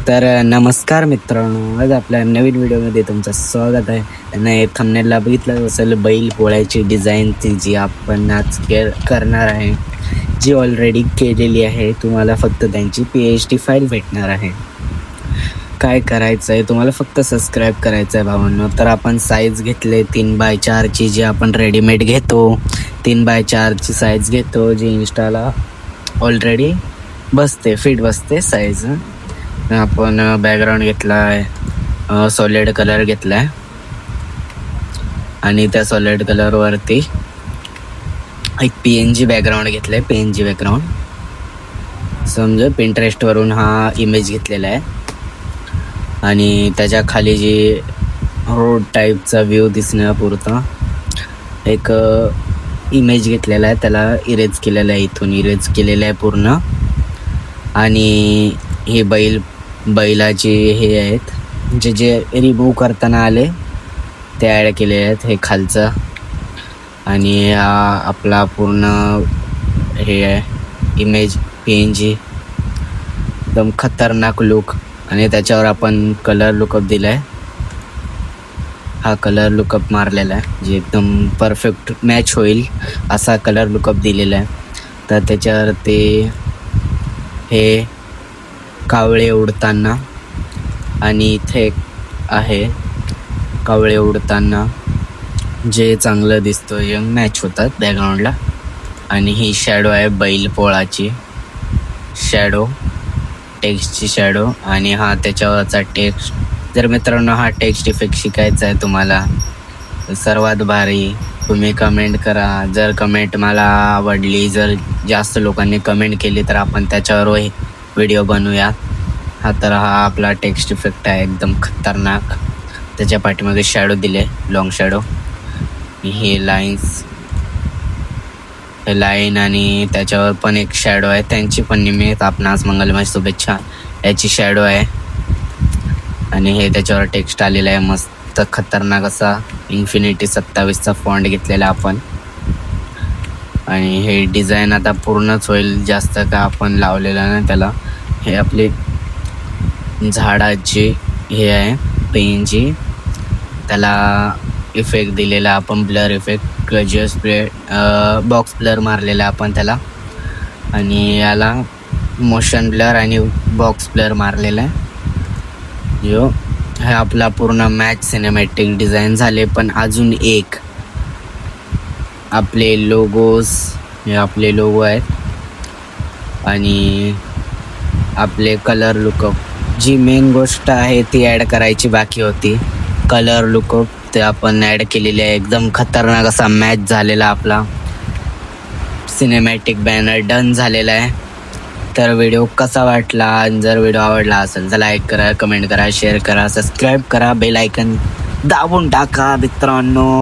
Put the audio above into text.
तर नमस्कार मित्रांनो, आज आपल्या नवीन व्हिडिओमध्ये तुमचं स्वागत आहे. आणि थंबनेलला बघितलं असेल बैल पोळ्याची डिझाईन ती जी आपण आज करणार आहे, जी ऑलरेडी केलेली आहे. तुम्हाला फक्त त्यांची PHD फाईल भेटणार आहे. काय करायचं आहे, तुम्हाला फक्त सबस्क्राईब करायचं आहे भावांनो. तर आपण साईज घेतले 3x4ची, जी आपण रेडीमेड घेतो. 3x4ची साईज घेतो, जी इंस्टाला ऑलरेडी फिट बसते साईज. आपण बॅकग्राऊंड घेतला आहे, सॉलिड कलर घेतला आहे आणि त्या सॉलिड कलरवरती एक PNG बॅकग्राऊंड घेतलं आहे. PNG बॅकग्राऊंड समजा पिंटरेस्टवरून हा इमेज घेतलेला आहे आणि त्याच्या खाली जी रोड टाईपचा व्ह्यू दिसण्यापुरता एक इमेज घेतलेला आहे, त्याला इरेज केलेला आहे, इथून इरेज केलेलं आहे पूर्ण. आणि हे बैलाचे हे आहेत जे रिमूव्ह करताना आले ते ॲड केले आहेत, हे खालचं. आणि आपला पूर्ण हे आहे इमेज PNG, एकदम खतरनाक लुक. आणि त्याच्यावर आपण कलर लुकअप दिला आहे, हा कलर लुकअप मारलेला आहे, जे एकदम परफेक्ट मॅच होईल असा कलर लुकअप दिलेला आहे. तर त्याच्यावर ते हे कावळे उडताना आणि इथे आहे कावळे उडताना, जे चांगलं दिसतं, यंग मॅच होतात बॅकग्राऊंडला. आणि ही शॅडो आहे बैल पोळाची शॅडो, टेक्स्टची शॅडो. आणि हा त्याच्यावरचा टेक्स्ट. जर मित्रांनो हा टेक्स्ट इफेक्ट शिकायचा आहे तुम्हाला, सर्वात भारी तुम्ही कमेंट करा. जर कमेंट मला आवडली, जर जास्त लोकांनी कमेंट केली तर आपण त्याच्यावर व्हिडिओ बनवूया. तर हा आपला टेक्स्ट इफेक्ट आहे, एकदम खतरनाक. त्याच्या पाठीमागे शॅडो दिले, लॉंग शॅडो. हे लाईन आणि त्याच्यावर पण एक शॅडो आहे, त्यांची पण निमित्त आपणास मंगलमय शुभेच्छा. याची शॅडो आहे आणि हे त्याच्यावर टेक्स्ट आलेला आहे, मस्त खतरनाक असा Infinity 27चा फॉन्ट घेतलेला आपण. आणि हे डिझाईन आता पूर्णच होईल, जास्त का आपण लावलेलं नाही त्याला. हे आपले झाडाचे हे आहे PNG, त्याला इफेक्ट दिलेला आपण, ब्लर इफेक्ट, बॉक्स ब्लर मारलेला आपण त्याला. आणि याला मोशन ब्लर आणि बॉक्स ब्लर मारलेला आहे. हे आपला पूर्ण मॅच सिनेमॅटिक डिझाईन झाले. पण अजून एक आपले लोगोज, हे आपले लोगो आहेत. आणि आपले कलर लुकअप, जी मेन गोष्ट आहे ती ॲड करायची बाकी होती, कलर लुकअप, ते आपण ॲड केलेले आहे. एकदम खतरनाक असा मॅच झालेला आपला सिनेमॅटिक बॅनर डन झालेला आहे. तर व्हिडिओ कसा वाटला, जर व्हिडिओ आवडला असेल तर लाईक करा, कमेंट करा, शेअर करा, सबस्क्राईब करा, बेल आयकन दाबून टाका मित्रांनो.